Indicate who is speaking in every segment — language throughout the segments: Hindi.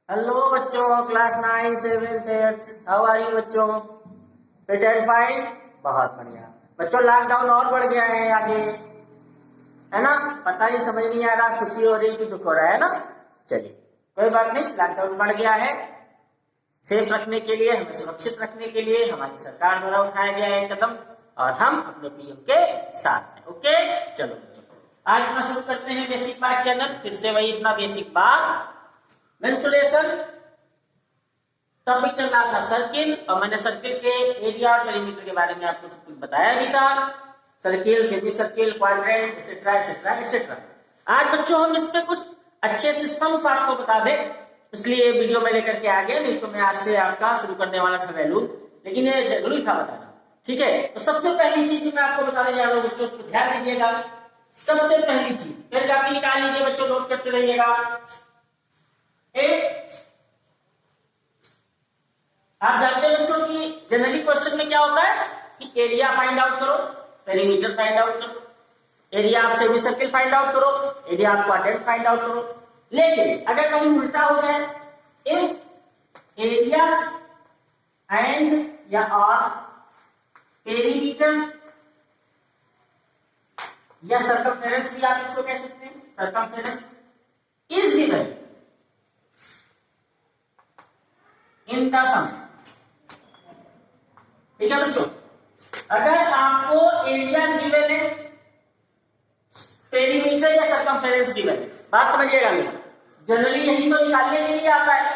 Speaker 1: हेलो बच्चों, क्लास 9, 7, 8, हाउ आर यू बच्चों? Fit and fine? बहुत बढ़िया बच्चों। लॉकडाउन और बढ़ गया है आगे, है ना? पता नहीं, समझ नहीं आ रहा, खुशी हो रही कि दुख हो रहा है ना? चलिए कोई बात नहीं, लॉकडाउन बढ़ गया है। सेफ रखने के लिए, हमें सुरक्षित रखने के लिए हमारी सरकार द्वारा उठाया गया है कदम, और हम अपने पीएम के साथ हैं। ओके, चलो बच्चों आज अपना शुरू करते हैं बेसिक बात चैनल। फिर से वही अपना बेसिक बात मेंसुरेशन। टॉपिक चल रहा था सर्किल, और मैंने सर्किल के एरिया और पेरीमीटर के बारे में आपको सब कुछ बताया भी था। Circle, semi circle, quadrant, etcetera etcetera etcetera. आज बच्चों हम इस पे कुछ अच्छे सिस्टम्स आपको बता दें, इसलिए ये वीडियो में लेकर के आ गया। नहीं तो मैं आज से आपका शुरू करने वाला था वैल्यू, लेकिन ये जरूरी था बताना। ठीक है, तो सबसे पहली चीज मैं आपको बताने जा रहा हूँ बच्चों, तो ध्यान दीजिएगा। सबसे पहली चीज, फिर कॉपी निकाल लीजिए बच्चों, नोट करते रहिएगा। आप जानते हैं बच्चों कि जनरली क्वेश्चन में क्या होता है कि एरिया फाइंड आउट करो, पेरीमीटर फाइंड आउट करो, एरिया आप सेमी सर्किल फाइंड आउट करो, एरिया आप क्वाड्रेंट फाइंड आउट करो। लेकिन अगर कहीं उल्टा हो जाए, इफ एरिया एंड या और पेरीमीटर या सर्कमफेरेंस भी आप इसको कह सकते हैं, circumference is given in the sum. ठीक है बच्चों, अगर आपको एरिया गिवन है, पेरीमीटर या सर्कमफेरेंस गिवन है, बात समझिएगा मेरी। जनरली यही तो निकालने के लिए आता है।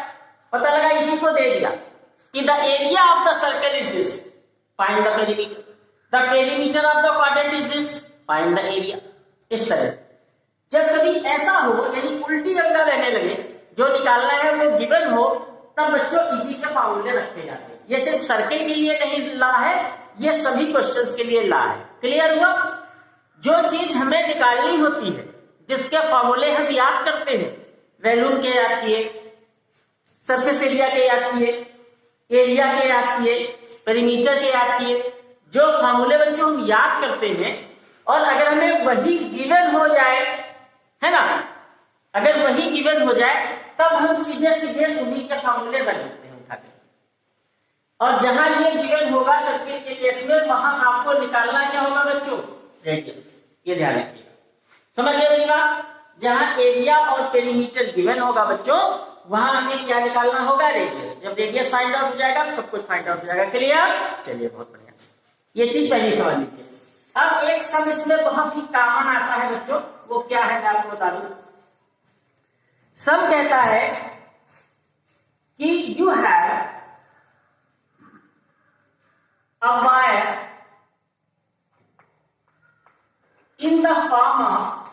Speaker 1: पता लगा इसी को दे दिया कि the area of the circle is this, find the perimeter, the perimeter of the quadrant is this, find the area. इस तरह से जब कभी ऐसा हो, यानी उल्टी अंगा रहने लगे, जो निकालना है वो गिवन हो, तब बच्चों इसी के फॉर्मूले रखे जाते हैं। ये सिर्फ सर्किल के लिए नहीं ला है, ये सभी क्वेश्चंस के लिए ला है। क्लियर हुआ? जो चीज हमें निकालनी होती है, जिसके फॉर्मूले हम याद करते हैं, वॉल्यूम के याद किए, सरफेस एरिया के याद किए, एरिया के याद किए, पेरीमीटर के याद किए, जो फॉर्मूले बच्चों हम याद करते हैं, और अगर हमें वही गिवन हो जाए, है ना, अगर वही गिवन हो जाए, तब हम सीधे सीधे उन्हीं के फॉर्मूले रख देते हैं उठा के। और जहां ये गिवन होगा सर्किल के केस में, वहां आपको निकालना क्या होगा बच्चों? रेडियस। ये ध्यान रखिएगा, समझ गए मेरी बात? जहां एरिया और पेरीमीटर गिवन होगा बच्चों, वहां हमें क्या निकालना होगा? रेडियस। जब रेडियस फाइंड आउट हो जाएगा तो सब कुछ फाइंड आउट हो जाएगा। क्लियर? चलिए बहुत बढ़िया, ये चीज पहली समझ लीजिए। अब एक सम इसमें बहुत ही कॉमन आता है बच्चों, वो क्या है मैं आपको बता दूं। सम कहता है कि you have a wire in the form of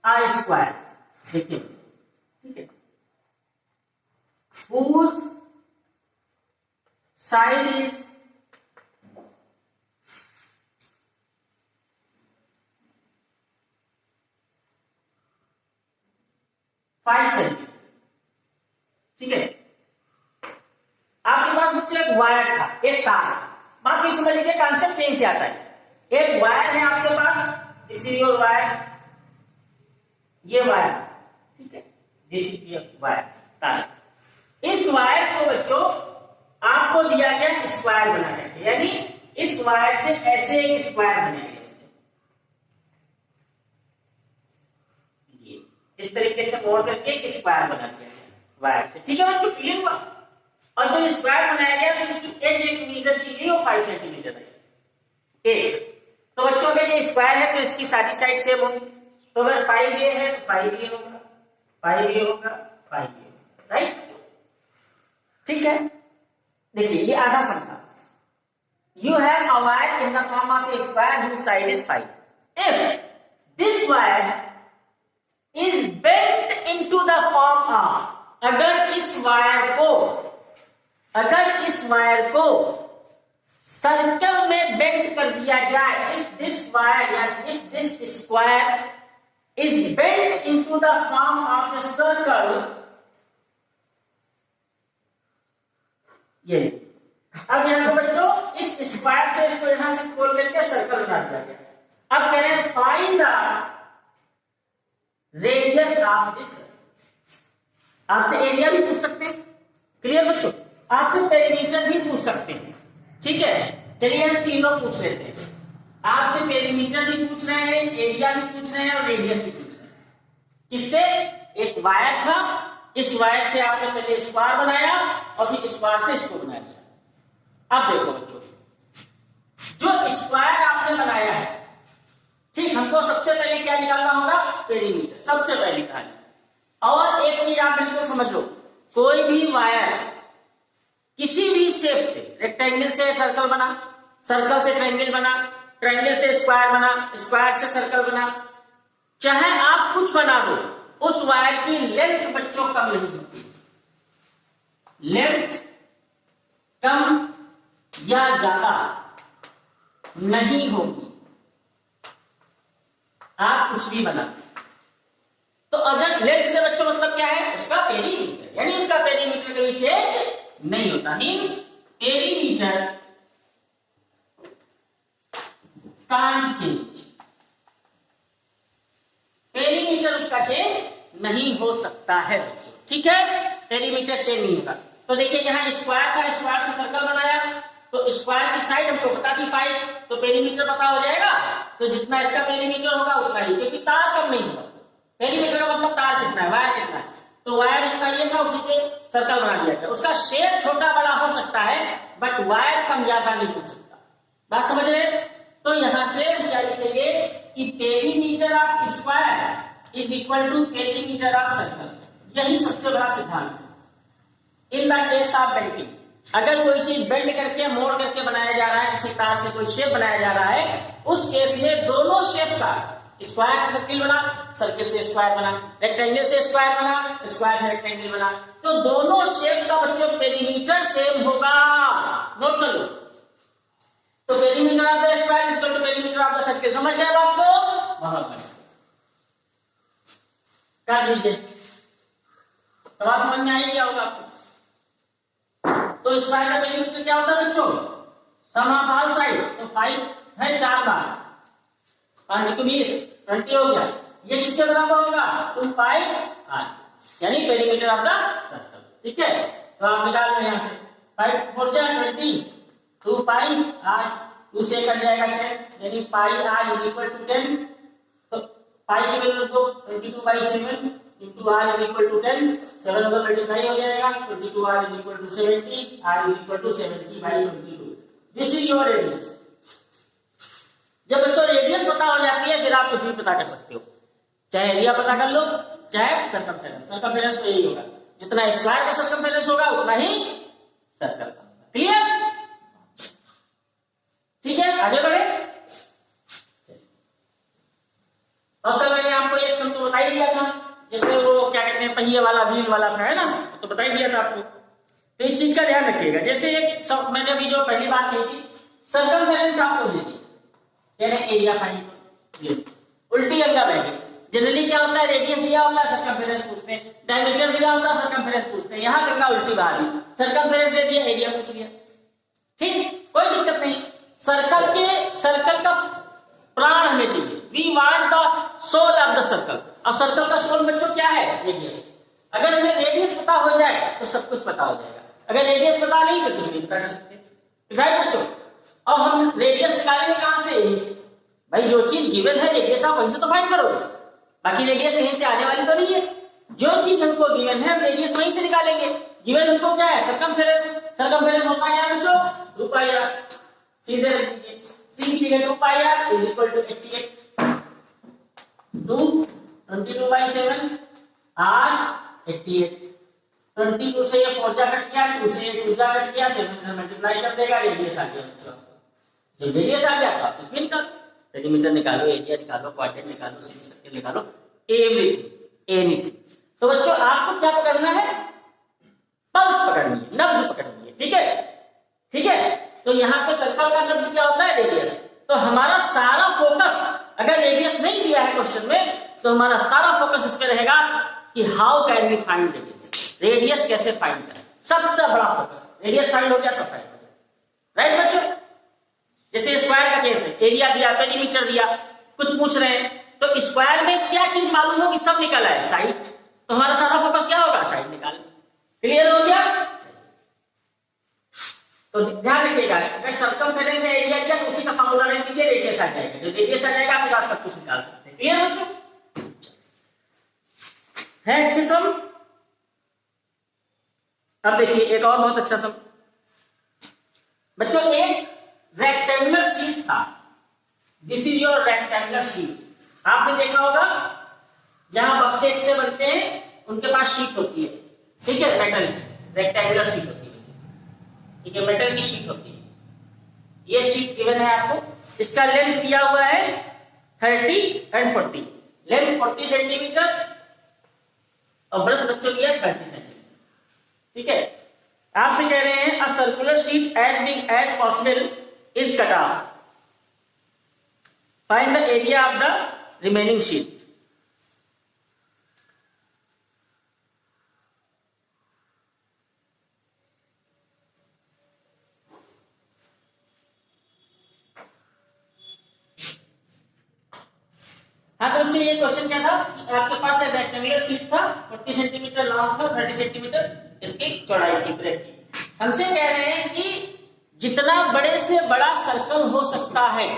Speaker 1: a square, देखिए, ठीक है, whose side is five centimetre. ठीक है, आपके पास बच्चे एक वायर था, एक तार। बात भी समझ लीजिए, कॉन्सेप्ट यहीं से आता है। एक वायर है आपके पास, दिस इज योर वायर, ये वायर, ठीक है, दिस इज योर वायर, तार। इस वायर को बच्चों आपको दिया गया स्क्वायर बनाने के, यानी इस वायर से ऐसे एक स्क्वायर बनेगा बच्चों, ये इस तरीके से मोड़ करके एक स्क्वायर बना दिया वायर से। ठीक है बच्चों, क्लियर हुआ? और जब स्क्वायर बनाया गया तो इसकी एज एक मेजर की गई, वो 5 सेंटीमीटर है एक। तो बच्चों में ये स्क्वायर है तो इसकी सारी साइड सेम होगी। तो अगर 5 ये है तो 5 ये होगा, 5 ये होगा, 5 ये होगा, राइट? ठीक है, देखिए ये आधा सम था। You have a wire in the form of a square whose side is 5। If this wire is bent into the form of, अगर इस वायर को सर्कल में बेंट कर दिया जाए, इफ दिस वायर या if this square is bent into the form of a circle, ये अब यहां पर बच्चों इस स्क्वायर से इसको यहां ऑफ दिस। आपसे एरिया भी पूछ सकते हैं, क्लियर बच्चों? आपसे पेरीमीटर भी पूछ सकते हैं, ठीक है। चलिए हम तीनों पूछ लेते हैं। आपसे पेरीमीटर भी पूछ रहे हैं, एरिया भी पूछ रहे हैं और रेडियस भी पूछ रहे हैं। किससे? एक वायर था, इस वायर से आपने पहले स्क्वायर बनाया और फिर स्क्वायर से इसको बना लिया। अब देखो बच्चों, जो स्क्वायर आपने बनाया है, ठीक, हमको सबसे पहले क्या निकालना होगा? पेरीमीटर, सबसे पहले निकालना। और एक चीज आप बिल्कुल समझ लो, कोई भी वायर किसी भी शेप से, रेक्टेंगल से सर्कल बना, सर्कल से ट्रायंगल बना, ट्रायंगल से स्क्वायर बना, स्क्वायर से सर्कल बना, चाहे आप कुछ बना दो, उस वायर की लेंथ बच्चों कम नहीं होती। लेंथ कम या ज्यादा नहीं होगी, आप कुछ भी बना। तो अगर लेंथ से बच्चों मतलब क्या है? उसका पेरीमीटर, यानी इसका पेरीमीटर कभी चेंज नहीं होता। Means perimeter can't change, perimeter उसका चेंज नहीं हो सकता है बच्चों, ठीक है। पेरीमीटर चेंज नहीं होगा। तो देखिए यहाँ स्क्वायर था, स्क्वायर से सर्कल बनाया, तो स्क्वायर की साइड हमको पता थी 5, तो पेरीमीटर पता हो जाएगा। तो जितना इसका पेरीमीटर होगा उतना ही, क्योंकि तार कम नहीं होगा। पेरीमीटर का मतलब तार कितना है, वायर कितना है। तो वायर जितना ये था उसी पे सर्कल बना दिया गया। उसका शेप छोटा बड़ा हो सकता है, बट वायर कम ज्यादा नहीं हो सकता। बात समझ रहे? तो यहां से हम क्या लिखेंगे कि perimeter of square is equal to perimeter of circle. यही सबसे बड़ा सिद्धांत है। In the case of bending, अगर कोई चीज बेंड करके मोड़ करके बनाया जा रहा है, किसी तार से कोई शेप बनाया जा रहा है, उस केस में दोनों शेप का, स्क्वायर से सर्किल बना, सर्किल से स्क्वायर बना, रेक्टेंगल से स्क्वायर बना, स्क्वायर से रेक्टेंगल बना, तो दोनों शेप का बच्चों पेरीमीटर सेम होगा। नोट कर लो। तो perimeter of the square is equal to perimeter of the circle. समझ गए बात को? बहुत बढ़िया, कर लीजिए। तो बात समझ में आई क्या होगा आपको? तो स्क्वायर का पेरीमीटर क्या होता है बच्चों? सम ऑफ ऑल साइड। तो 5 है 4 बार, 5 को 20, 20 हो गया। ये किसके बराबर होगा? 2 पाई r, यानी पेरीमीटर ऑफ द सर्कल, ठीक है। तो आप निकाल लो यहाँ से 5 4 जा 20, 2 पाई r, 2 से कट जाएगा 10, यानी pi r is equal to 10। तो पाई की वैल्यू को 22/7 into r is equal to 10, 7 होगा मल्टीप्लाई हो जाएगा, 22r is equal to 70, r is equal to 70/22। This is your radius. जब बच्चों रेडियस पता हो जाती है, फिर आप कुछ भी पता कर सकते हो, चाहे एरिया पता कर लो, चाहे सर्कमफेरेंस। सर्कमफेरेंस तो यही होगा, जितना स्क्वायर का सर्कमफेरेंस होगा उतना ही सर्कल का होगा। क्लियर? ठीक है, आगे बढ़े। अब तक मैंने आपको एक सम तो बता ही दिया था, जिसमें वो क्या कहते हैं पहिए वाला व्हील वाला था, है ना, तो बता ही दिया था आपको। तो इस चीज का ध्यान रखिएगा। जैसे एक सब मैंने अभी जो पहली बात कही थी, सर्कमफेरेंस आपको दे दी, यानी एरिया फाइंड, उल्टी अंगा बैठे। जनरली क्या होता है, रेडियस दिया होता है, सर्कमफेरेंस पूछते हैं, डायमीटर दिया होता है, सर्कमफेरेंस पूछते हैं। यहाँ गंगा उल्टी बाहर ही, सर्कमफेरेंस दे दिया, एरिया पूछ लिया, ठीक, कोई दिक्कत नहीं। सर्कल का प्राण हमें चाहिए। We want the soul of the circle. अब सर्कल का सोल बच्चों क्या है? रेडियस। अगर हमें रेडियस पता हो जाए तो सब कुछ पता हो जाएगा, अगर रेडियस पता नहीं तो कुछ नहीं पता कर सकते, राइट बच्चों। अब हम रेडियस निकालेंगे कहां से? यहीं से। भाई जो चीज गिवन है रेडियस आप वहीं से तो फाइंड करोगे, बाकी रेडियस यहीं से आने वाली तो नहीं है। जो चीज हमको गिवन है हम रेडियस वहीं से निकालेंगे। गिवन हमको क्या है? सर्कमफेरेंस। सर्कमफेरेंस होता क्या है बच्चों? 2 पाई r। सीधे रख दीजिए, c की जगह 2 pi r is equal to 88, 22/7 r 88। 22 से ये 4 जा कट गया, 2 से 2 जा कट गया, 7 से मल्टीप्लाई कर देगा, रेडियस आ गया बच्चों। जब रेडियस आ गया तो आप कुछ भी निकालो, पेरीमीटर निकालो, एरिया निकालो, क्वाड्रेंट निकालो, सेमी सर्कल निकालो, एनीथिंग। तो बच्चों आपको क्या पकड़ना है? पल्स पकड़नी है, नब्ज पकड़नी है, ठीक है, ठीक है। तो यहाँ पे सर्कल का नब्ज क्या होता है? रेडियस। तो हमारा सारा फोकस, अगर रेडियस नहीं दिया है क्वेश्चन में, तो हमारा सारा फोकस इस पे रहेगा कि how can we find radius, radius कैसे फाइंड करें। सबसे बड़ा फोकस रेडियस फाइंड हो गया, सब फाइंड हो गया, राइट बच्चों। जैसे स्क्वायर का केस है, एरिया दिया, पेरीमीटर दिया, कुछ पूछ रहे हैं, तो तो स्क्वायर में क्या चीज मालूम होगी, सब निकल आए, साइड। तो हमारा सारा फोकस क्या होगा, साइड निकालना। क्लियर हो गया? तो ध्यान रखिएगा, अगर सर्कमफेरेंस से एरिया दिया तो उसी का फार्मूला रख दीजिए, रेडियस आ जाएगा। जो रेडियस आ जाएगा आपके पास सब कुछ निकाल सकते हैं। क्लियर बच्चों? है अच्छे सम? अब देखिए एक और बहुत अच्छा सम बच्चों, एक रेक्टेंगुलर शीट था। This is your rectangular sheet. आपने देखा होगा जहां बक्से से बनते हैं उनके पास शीट होती है, ठीक है, मेटल की रेक्टेंगुलर शीट होती है, ठीक है, मेटल की शीट होती है। ये शीट गिवन है आपको, इसका लेंथ दिया हुआ है 30 एंड 40, लेंथ 40 सेंटीमीटर और ब्रेथ बच्चों दिया 30 सेंटीमीटर, ठीक है। आपसे कह रहे हैं a circular sheet as big as possible is cut off, find the area of the remaining sheet. हाँ तो बच्चों ये क्वेश्चन क्या था कि आपके पास एक रेक्टेंगुलर शीट था, 40 सेंटीमीटर लॉन्ग था, 30 सेंटीमीटर इसकी चौड़ाई थी, ब्रेथ थी। हमसे कह रहे हैं कि जितना बड़े से बड़ा सर्कल हो सकता है,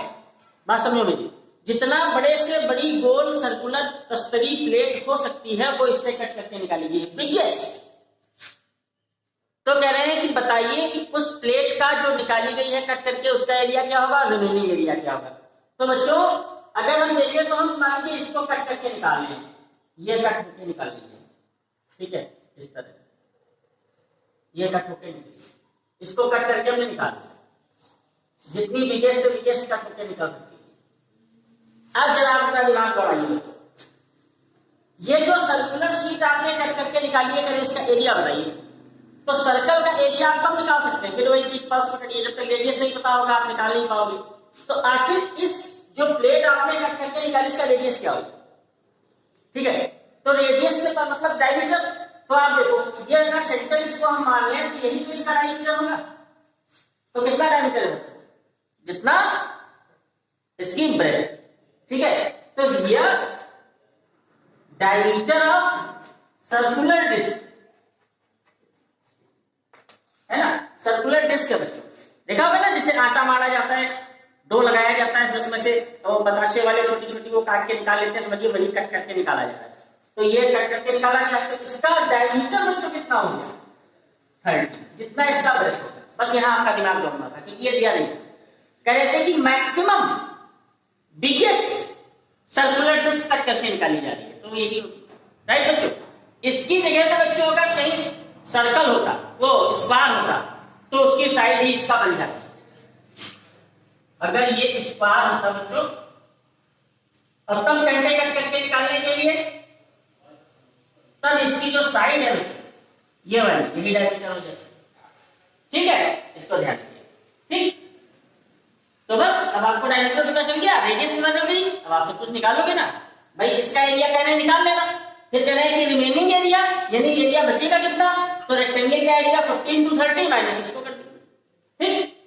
Speaker 1: बात समझो मेरी, जितना बड़े से बड़ी गोल सर्कुलर तस्तरी प्लेट हो सकती है वो इससे कट करके निकालेगी, बिगेस्ट। तो कह रहे हैं कि बताइए कि उस प्लेट का जो निकाली गई है कट करके उसका एरिया क्या होगा, रिमेनिंग एरिया क्या होगा। तो बच्चों अगर हम देखें तो हम मान लीजिए इसको कट करके निकाल लें, ये कट करके निकाल लेंगे, ठीक है, इस तरह ये कट होके निकली, इसको कट करके हमने निकाल लिया, जितनी बिगेस्ट बिगेस्ट कट होके निकल सकती है। अब जरा आप अपना दिमाग दौड़ाइए बच्चों, ये जो सर्कुलर शीट आपने कट करके निकाली है, करें इसका एरिया बताइए। तो सर्कल का एरिया आप कब निकाल सकते हैं, फिर वही चीज पास पकड़िए, जब तक रेडियस नहीं पता होगा आप निकाल नहीं पाओगे। तो आखिर इस जो प्लेट आपने कट करके निकाली इसका रेडियस क्या होगा, ठीक है। तो रेडियस से मतलब डायमीटर, तो आप देखो ये अगर सेंटर इसको हम मान लें तो यही तो इसका डायमीटर होगा। तो कितना डायमीटर है, जितना इसकी ब्रेथ, ठीक है। तो here diameter of circular disc है ना, सर्कुलर डिस्क है बच्चों, देखा होगा ना जिसे आटा मारा जाता है, डो लगाया जाता है, फिर उसमें से बताशे वाले छोटी छोटी वो काट के निकाल लेते हैं, समझिए वही कट करके निकाला जाता है। तो ये कट करके निकाला गया, तो इसका डायमीटर बच्चों कितना हो गया, 30, जितना इसका ब्रेथ होगा। बस यहाँ आपका दिमाग दौड़ना था क्योंकि ये दिया नहीं। कह रहे थे कि maximum biggest circular disc cut करके निकाली जा रही है, तो यही राइट बच्चों। इसकी जगह पर बच्चों अगर कहीं सर्कल होता, वो स्क्वायर होता, तो उसकी साइड ही इसका बन जाती। अगर ये स्क्वायर होता बच्चों, अब तब कहते कट करके निकालने के लिए, तब इसकी जो साइड है बच्चों ये वाली, यही डायमीटर हो जाता, ठीक है, इसको ध्यान रखिए, ठीक। तो बस अब आपको डायमीटर पता चल गया, रेडियस पता चल गई, अब आप सब कुछ निकालोगे ना भाई। इसका एरिया कह रहे हैं निकाल लेना, फिर कह रहे हैं कि रिमेनिंग एरिया यानी एरिया बचेगा कितना, तो रेक्टेंगल का एरिया 15 to 30 माइनस इसको कर दीजिए, ठीक।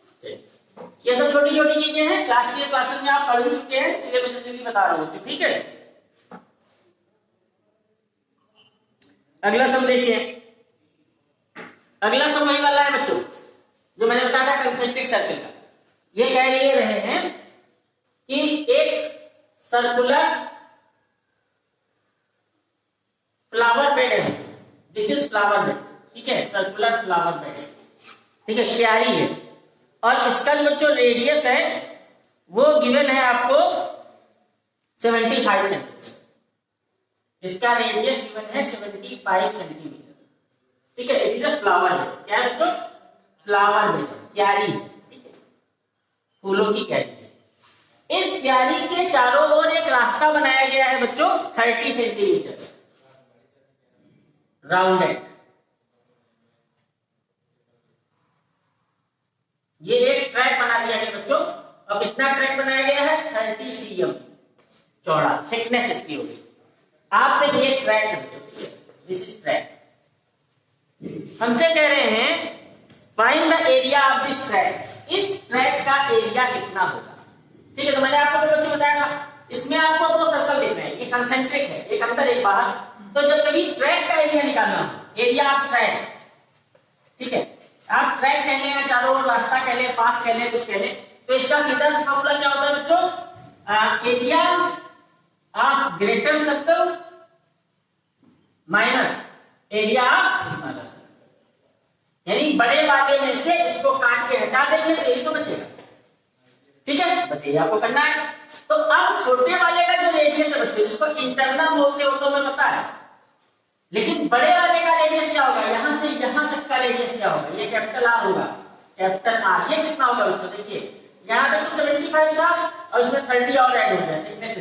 Speaker 1: ये सब छोटी छोटी चीजें हैं, लास्ट ईयर क्लासेस में आप पढ़ भी चुके हैं, इसलिए मैं जल्दी बता रहा हूँ, ठीक है। अगला सम देखिए, अगला सम वही वाला है बच्चों जो मैंने बताया था कंसेंट्रिक सर्कल का। ये कह रहे हैं कि एक सर्कुलर फ्लावर बेड है, दिस इज फ्लावर बेड, ठीक है, सर्कुलर फ्लावर बेड, ठीक है, क्यारी है, और इसका जो बच्चों रेडियस है वो गिवन है आपको 75 सेंटीमीटर, इसका रेडियस गिवन है 75 सेंटीमीटर, ठीक है। It is a flower bed, क्या है बच्चों, फ्लावर बेड, क्यारी, ठीक है, फूलों की क्यारी। इस क्यारी के चारों ओर एक रास्ता बनाया गया है बच्चों 30 सेंटीमीटर राउंडेड। ये एक ट्रैक बना दिया गया बच्चों, और कितना ट्रैक बनाया गया है, 30 cm चौड़ा, थिकनेस इसकी होगी। आपसे ये ट्रैक है बच्चों, दिस इज ट्रैक। हमसे कह रहे हैं find the area of this track, इस ट्रैक का एरिया कितना होगा, ठीक है। तो मैंने आपको बच्चों बताया था इसमें आपको दो सर्कल दिख रहे हैं, ये कंसेंट्रिक है, एक अंदर एक बाहर। तो जब कभी ट्रैक का एरिया निकालना हो, एरिया ऑफ ट्रैक, ठीक है, आप ट्रैक कह लें या चारों ओर रास्ता कह लें, पाथ कह लें, कुछ कह लें, तो इसका सीधा फॉर्मूला क्या होता है बच्चों? Area of greater circle minus area of smaller circle, यानी बड़े वाले में से इसको काट के हटा देंगे तो यही तो बचेगा, ठीक है, बस ये आपको करना है। तो अब छोटे वाले का जो रेडियस है बच्चों, जिसको इंटरनल बोलते हो तो मैं पता है, लेकिन बड़े वाले का रेडियस क्या होगा? यहां से यहां तक का रेडियस क्या होगा? ये कैपिटल आर होगा, कैपिटल आर। ये कितना होगा बच्चों? देखिए यहाँ पे तो 75 था और उसमें 30 और ऐड हो गया थिकनेस से,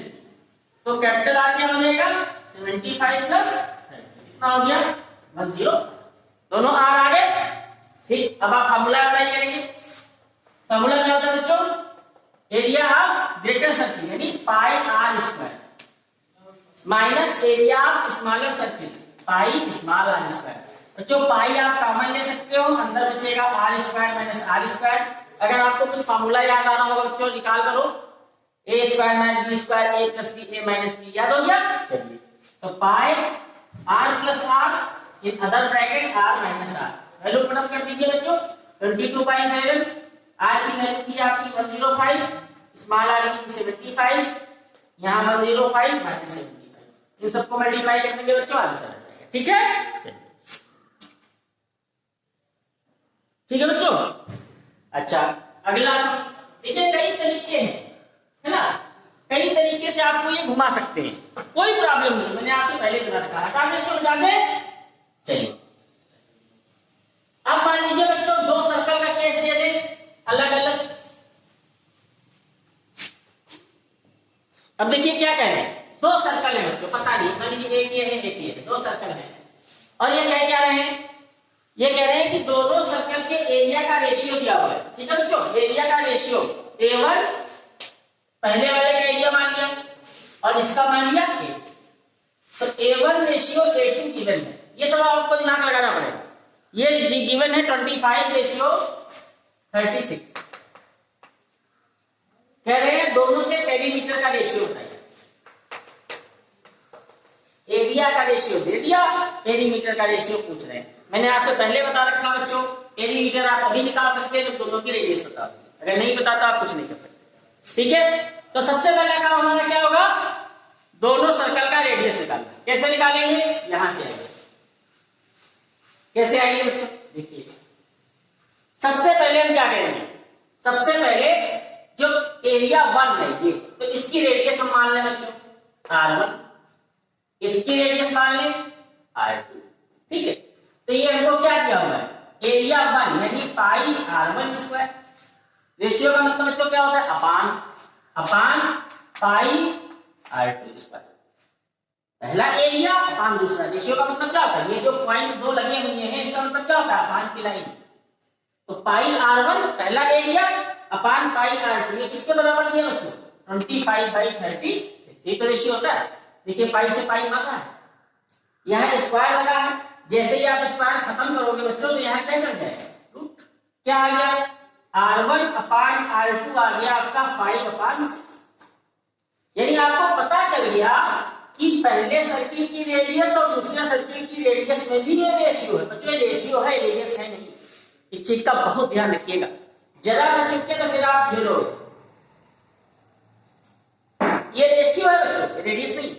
Speaker 1: तो कैपिटल आर क्या हो जाएगा? 75 प्लस 30 कितना हो गया? 10। दोनों आर आ गए, ठीक। अब आप फार्मूला अप्लाई करेंगे। फार्मूला क्या होता है बच्चों? एरिया ऑफ ग्रेटर सर्किल यानी pi r square minus area of smaller circle pi small r square. बच्चों पाई आप कॉमन ले सकते हो, अंदर बचेगा r square minus r square. अगर आपको कुछ फार्मूला याद आ रहा होगा बच्चों, निकाल करो, a square minus b square, a plus b, a minus b, याद हो गया? चलिए, तो pi r plus r in other bracket r minus r, value put up कर दीजिए बच्चों। 22/7, आर की वैल्यू थी आपकी 105, स्मॉल आर की 75, यहाँ 105 माइनस 75, इन सबको मल्टीप्लाई करने के बच्चों आंसर आ जाएगा, ठीक है? चलिए, ठीक है बच्चों। अच्छा, अगला सम, देखिए कई तरीके हैं, है ना, कई तरीके से आपको ये घुमा सकते हैं, कोई प्रॉब्लम नहीं, मैंने आपसे पहले बता रखा। हटा के इसको हटा दे। चलिए, अब मान लीजिए बच्चों दो सर्कल का केस दे दे अलग अलग। अब देखिए क्या कह रहे हैं, दो सर्कल है बच्चों, पता नहीं, मान लीजिए एक ये है एक ये है, दो सर्कल है, और ये कह क्या रहे हैं? ये कह रहे हैं कि दोनों सर्कल के एरिया का रेशियो दिया हुआ है, ठीक है बच्चों, एरिया का रेशियो A1 पहले वाले का एरिया मान लिया और इसका मान लिया A, तो A1 रेशियो A2 गिवन है। ये सब आपको दिमाग लगाना पड़ेगा। ये गिवन है 25:36, कह रहे हैं दोनों के पेरीमीटर का रेशियो बताइए। एरिया का रेशियो दे दिया, पेरीमीटर का रेशियो पूछ रहे हैं। मैंने आपसे पहले बता रखा बच्चों, पेरीमीटर आप अभी निकाल सकते हैं जब दोनों की रेडियस बता दो, अगर नहीं पता तो आप कुछ नहीं कर सकते, ठीक है? तो सबसे पहला काम हमारा क्या होगा? दोनों सर्कल का रेडियस निकालना। कैसे निकालेंगे? यहां से आएंगे। कैसे आएंगे बच्चों? देखिए, सबसे पहले हम क्या करेंगे? सबसे पहले जो एरिया 1 है ये, तो इसकी रेडियस हम मान लें बच्चों R1, इसकी रेडियस मान लें R2, ठीक है? तो ये हमको क्या दिया हुआ है? एरिया 1 यानी पाई R1 स्क्वायर। रेशियो का मतलब बच्चों क्या होता है? अपान पाई R2 स्क्वायर। पहला एरिया अपान दूसरा। रेशियो का मतलब क्या होता है? ये जो पॉइंट्स दो लगे हुए हैं इसका मतलब क्या होता है? अपान की लाइन। तो पाई R1 पहला एरिया अपान पाई R2, ये किसके बराबर दिया बच्चों? 25/36, ये तो रेशियो होता है। देखिए पाई से पाई भागा है, यहां स्क्वायर लगा है, जैसे ही आप स्क्वायर खत्म करोगे बच्चों तो यहाँ क्या चल जाएगा? रूट। क्या आ गया? R1 अपान R2 आ गया आपका 5/6। यानी आपको पता चल गया कि पहले सर्किल की रेडियस और दूसरे सर्किल की रेडियस में भी ये रेशियो है। बच्चों ये रेशियो है, रेडियस है नहीं। इस चीज का बहुत ध्यान रखिएगा, जरा सा चुपके तो फिर आप झेलोगे। ये रेशियो है बच्चों, रेडियस नहीं,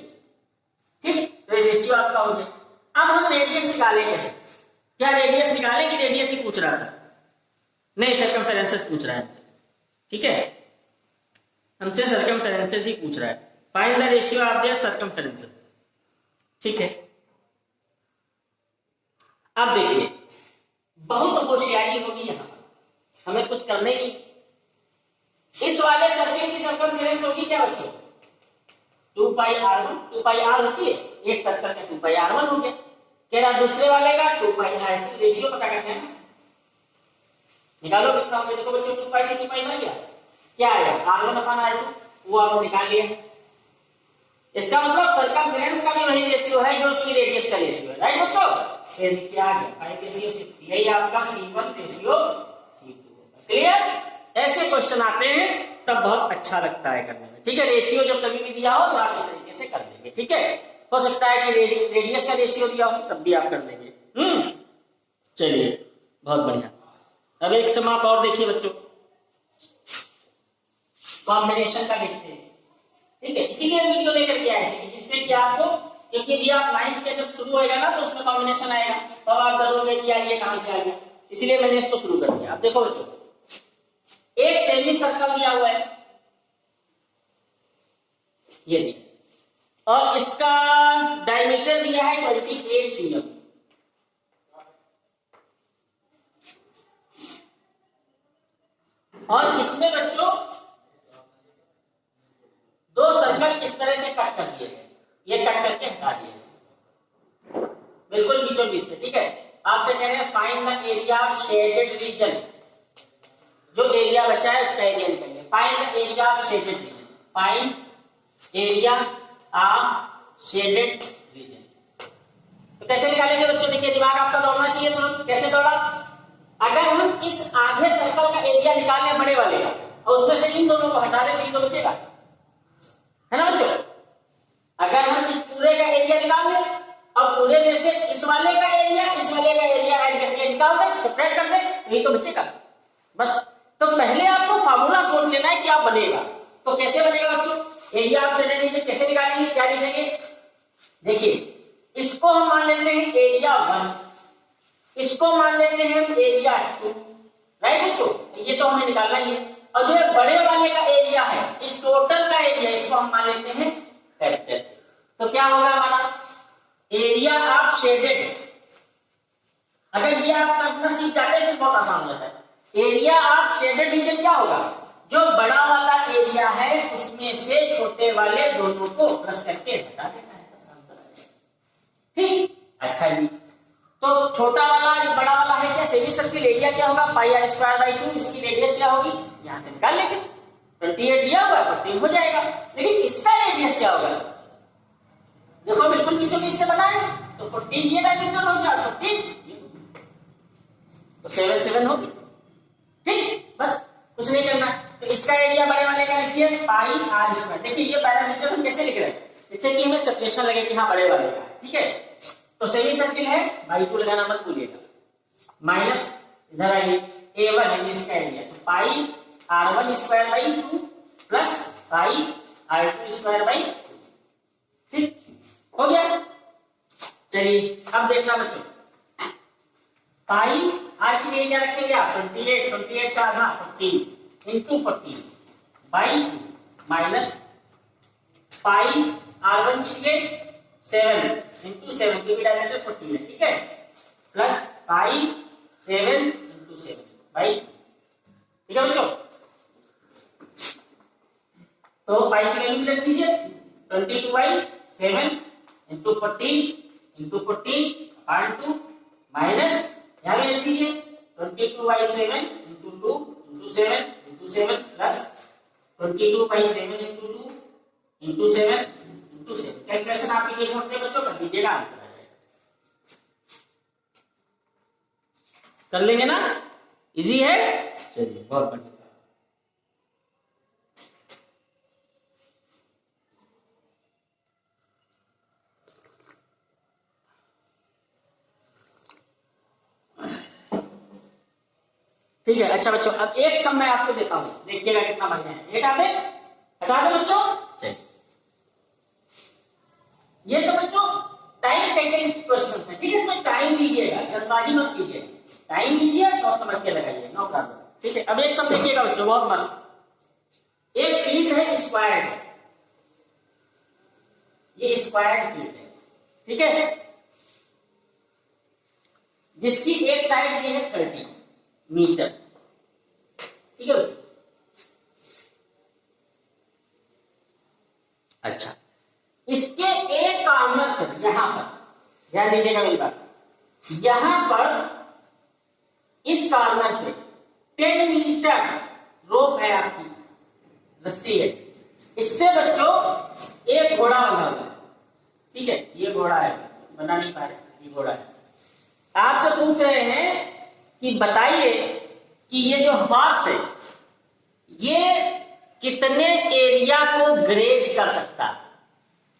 Speaker 1: ठीक? तो रेशियो आपका हो गया। अब हम रेडियस निकालें कैसे? क्या रेडियस निकालें कि रेडियस ही पूछ रहा था? नहीं, सर्कमफेरेंसेस पूछ रहा है हमसे, ठीक है? हमसे सर्कमफेरेंसेस ही पूछ रहा है। Find the ratio of their circumferences, ठीक है? अब देखिए, बहुत होशियारी होगी यहां पर, हमें कुछ करने की। इस वाले सर्किल की सर्कमफेरेंस होगी क्या बच्चों? 2πr1, 2πr होती है, एक सर्कल का 2πr1 हो गया। कह रहा दूसरे वाले का 2πr2, रेशियो पता करना है, निकालो कितना हो गया। देखो बच्चों 2π से 2π बन गया, क्या आया? R1/R2, वो आपने निकाल लिया। इसका मतलब सर्कमफेरेंस का भी वही रेशियो है जो उसकी रेडियस का रेशियो है, राइट बच्चों? ये देखिए आ गया 5:6, यही आपका C1 रेशियो C2। क्लियर? ऐसे क्वेश्चन आते हैं तब बहुत अच्छा लगता है करने में। ठीक है, रेशियो जब कभी भी दिया हो तो आप इस तरीके से कर देंगे। ठीक है, हो सकता है कि रेडियस का रेशियो दिया हो तब भी आप कर देंगे। चलिए बहुत बढ़िया। अब एक सम आप और देखिए बच्चों, कॉम्बिनेशन का देखते हैं। ठीक है, इसीलिए वीडियो लेकर के आए थे जिससे कि आपको, क्योंकि भी आप 9th के जब शुरू होएगा ना तो उसमें कॉम्बिनेशन आएगा, तब आप डरोगे कि यार ये कहां से आ गया, इसलिए मैंने इसको शुरू कर दिया। अब देखो बच्चों, एक सेमी सर्कल दिया हुआ है, ये देखिए, और इसका डायमीटर दिया है 28 cm, और इसमें बच्चों दो सर्कल इस तरह से कट कर दिए गए, ये कट करके हटा दिए गए बिल्कुल बीचों बीच से। ठीक है, आपसे कह रहे हैं find the area of shaded region, जो एरिया बचा है उसका एरिया निकालिए। Find the area of shaded region, find area of shaded region. तो कैसे निकालेंगे बच्चों, देखिए दिमाग आपका दौड़ना चाहिए तुरंत। कैसे दौड़ा, अगर हम इस आधे सर्कल का एरिया निकाल लें बड़े वाले का, और उसमें से इन दोनों को हटा दें तो ये तो बचेगा, है ना बच्चों। अगर हम इस पूरे का एरिया निकाल लें, अब पूरे में से इस वाले का एरिया इस वाले का एरिया ऐड करके निकाल दें, सब्ट्रैक्ट कर दें, ये तो बचेगा बस। तो पहले आपको फार्मूला सोच लेना है क्या बनेगा। तो कैसे बनेगा बच्चों, एरिया ऑफ शेडेड रीजन कैसे निकालेंगे, क्या लिखेंगे, देखिए इसको हम मान लेते हैं एरिया 1, इसको मान लेते हैं एरिया 2, राइट बच्चों, ये तो हमें निकालना ही है। और जो बड़े वाले का एरिया है, इस टोटल का एरिया, इसको हम मान लेते हैं कैपिटल। तो क्या होगा हमारा एरिया ऑफ शेडेड, अगर ये आप करना सीख जाते हैं तो बहुत आसान हो जाता है। एरिया ऑफ शेडेड रीजन क्या होगा, जो बड़ा वाला एरिया है उसमें से छोटे वाले दोनों को प्लस करके हटा देना है। ठीक, अच्छा जी, तो छोटा वाला बड़ा वाला है क्या, सेमी सर्किल, एरिया क्या होगा πr²/2, इसकी रेडियस क्या होगी यहां से निकाल लेंगे, 28 दिया हुआ 14 हो जाएगा। लेकिन इसका रेडियस क्या होगा, देखो बिल्कुल बीचों बीच से बना है, तो 14 ये डायमीटर हो गया, 14 तो 7 7 होगी। ठीक, बस कुछ नहीं करना है। तो इसका एरिया बड़े वाले का लिखिए πr²। देखिए ये पैरामीटर हम कैसे लिख रहे हैं, जिससे कि हमें सेपरेशन लगे कि हाँ बड़े वाले का। ठीक है, तो सेमी सर्किल है, बाई 2 लगाना मत भूलिएगा, माइनस इधर आइए A1 है इसका एरिया, तो πr1²/2 प्लस πr2²/2। ठीक हो गया। चलिए अब देखना बच्चों, पाई आर की जगह क्या रखेंगे आप, 28 का आधा 14 into 14 by 2 minus pi R1 की जगह 7 इंटू 7 क्योंकि डायमीटर 14 है। ठीक है, प्लस पाई 7 इंटू 7 बाई। ठीक है बच्चों, तो पाई की वैल्यू रख दीजिए 22/7 इंटू 14 अपॉन 2 माइनस यहां भी रख दीजिए 22/7 into 2 into 7 plus 22/7 into 2 into 7 into 7। Calculation आपके केस में बच्चों कर दीजिएगा, आंसर आ जाएगा। कर लेंगे ना, इजी है। चलिए बहुत बढ़िया। ठीक है, अच्छा बच्चों अब एक सम मैं आपको देता हूं, देखिएगा कितना बढ़िया है। हटा दे बच्चों। चलिए ये सब बच्चों टाइम टेकन क्वेश्चन है। ठीक है, इसमें टाइम लीजिएगा, जल्दबाजी मत कीजिए, टाइम लीजिए, सोच समझ के लगाइए, नो प्रॉब्लम। ठीक है, अब एक सम देखिएगा बच्चों बहुत मस्त। एक फील्ड है स्क्वायर्ड, ये स्क्वायर्ड फील्ड है। ठीक है, जिसकी एक साइड दी है 30 मीटर। ठीक है बच्चों, अच्छा इसके एक कॉर्नर पर यहां पर ध्यान दीजिएगा मेरी बात, यहां पर इस कॉर्नर पे 10 मीटर रोप है, आपकी रस्सी है, इससे बच्चों एक घोड़ा बंधा हुआ है। ठीक है, ये घोड़ा है, बना नहीं पा रहे, ये घोड़ा है। आपसे पूछ रहे हैं कि बताइए कि ये जो हॉर्स है ये कितने एरिया को ग्रेज कर सकता,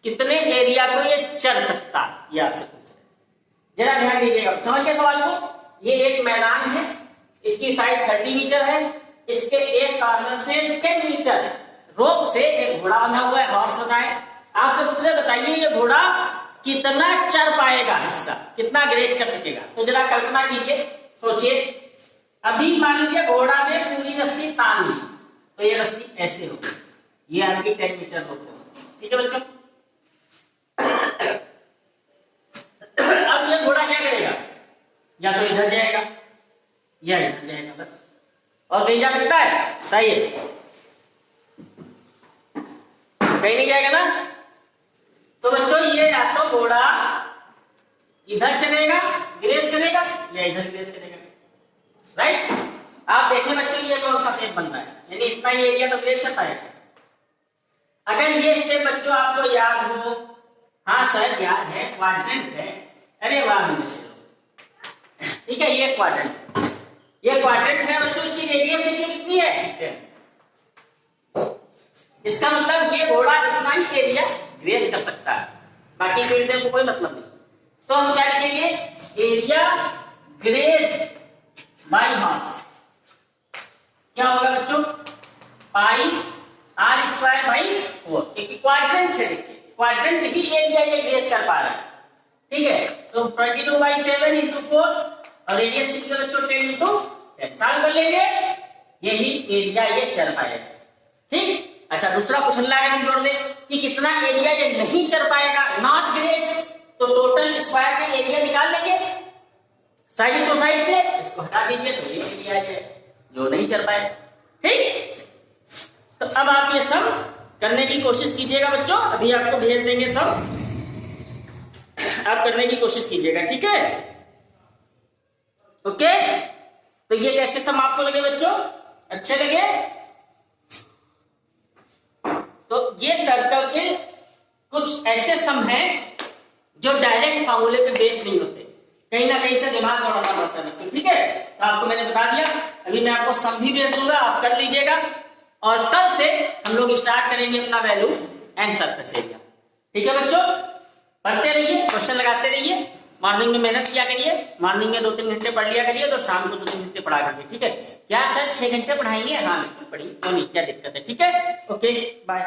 Speaker 1: कितने एरिया को ये चल सकता, ये आपसे पूछ रहे। जरा ध्यान दीजिएगा, समझ गए सवाल को। ये एक मैदान है, इसकी साइड 30 मीटर है, इसके एक कॉर्नर से 10 मीटर रोप से एक घोड़ा बना हुआ है, हॉर्स बना है। आपसे पूछ रहे बताइए ये घोड़ा कितना चर पाएगा, हिस्सा कितना ग्रेज कर सकेगा। तो जरा कल्पना कीजिए, सोचिए। अभी मान लीजिए घोड़ा ने पूरी रस्सी तान ली, तो ये रस्सी ऐसे होगी, ये आपकी 10 मीटर रोप होगी, ठीक है बच्चों। अब ये घोड़ा क्या करेगा, या तो इधर जाएगा या इधर जाएगा, बस, और कहीं जा सकता है, बताइए। कहीं नहीं जाएगा ना। तो बच्चों ये या तो घोड़ा इधर चलेगा ग्रेस करेगा या इधर ग्रेस करेगा, राइट। आप देखें बच्चों ये कौन सा शेप बन रहा है, यानी इतना ही एरिया तो ग्रेस कर पाएगा। अगर ये शेप बच्चों आपको याद हो, हाँ सर याद है, क्वाड्रेंट है, अरे वाह, ठीक है, ये क्वाड्रेंट, ये क्वाड्रेंट है बच्चों। इसकी रेडियस देखिए कितनी है, इसका मतलब ये घोड़ा इतना ही एरिया ग्रेस कर सकता है, बाकी फील्ड से कोई मतलब नहीं। तो हम क्या लिखेंगे, एरिया ग्रेस्ड बाय हॉर्स क्या होगा बच्चों, पाई आर स्क्वायर बाई 4। एक क्वाड्रेंट है, देखिए क्वाड्रेंट ही एरिया ये ग्रेस कर पा रहा है, ठीक है। तो 22/7 इंटू 4 और रेडियस कितनी है बच्चों, 10 इंटू 10, सॉल्व कर लेंगे, यही एरिया ये चल पाएगा, ठीक। अच्छा, दूसरा क्वेश्चन लाए हम जोड़ दें कि कितना एरिया ये नहीं चल पाएगा, नॉट ग्रेस, तो टोटल स्क्वायर का एरिया निकाल लेंगे साइड टू साइड से, इसको हटा दीजिए तो ये एरिया है जो नहीं चल पाएगा, ठीक। तो अब आप ये सब करने की कोशिश कीजिएगा बच्चों, अभी आपको भेज देंगे सब, आप करने की कोशिश कीजिएगा, ठीक है, ओके। तो ये कैसे सम आपको लगे बच्चों, अच्छे लगे। तो ये सर्कल के कुछ ऐसे सम हैं जो डायरेक्ट फार्मूले पे बेस्ड नहीं होते, कहीं ना कहीं से दिमाग दौड़ाना पड़ता है बच्चों, ठीक है। तो आपको मैंने बता दिया, अभी मैं आपको सम भी भेज दूंगा, आप कर लीजिएगा, और कल से हम लोग स्टार्ट करेंगे अपना वैल्यू एंड सरफेस एरिया, ठीक है बच्चों। पढ़ते रहिए, क्वेश्चन लगाते रहिए, मॉर्निंग में मेहनत किया करिए, मॉर्निंग में 2-3 घंटे पढ़ लिया करिए, तो शाम को 2-3 घंटे पढ़ा करिए, ठीक है। क्या सर 6 घंटे पढ़ाएंगे, हाँ बिल्कुल पढ़िए, तो नहीं क्या दिक्कत है, ठीक है, ओके बाय।